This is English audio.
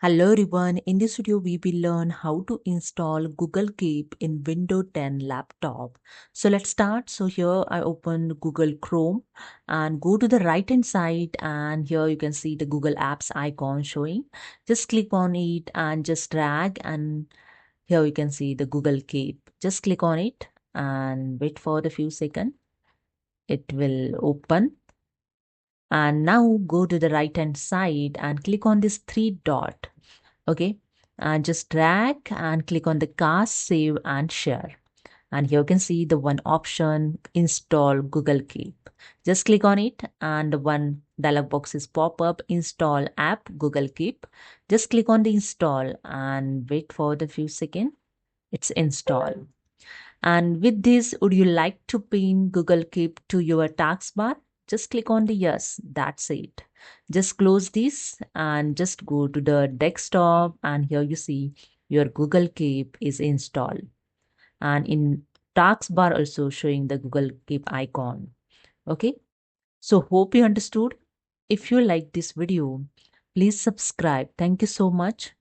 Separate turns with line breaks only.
Hello everyone, in this video we will learn how to install Google Keep in Windows 10 laptop. So let's start. So here I open Google Chrome and go to the right hand side, and here you can see the Google Apps icon showing. Just click on it and just drag, and here you can see the Google Keep. Just click on it and wait for the few seconds. It will open. And now go to the right hand side and click on this three dot. Okay, and just drag and click on the cast, save and share. And here you can see the one option, install Google Keep. Just click on it and the one dialog box is pop up, install app Google Keep. Just click on the install and wait for the few seconds. It's installed. And with this, would you like to pin Google Keep to your taskbar? Just click on the yes, that's it. Just close this and just go to the desktop, and here you see your Google Keep is installed. And in taskbar also showing the Google Keep icon. Okay. So hope you understood. If you like this video, please subscribe. Thank you so much.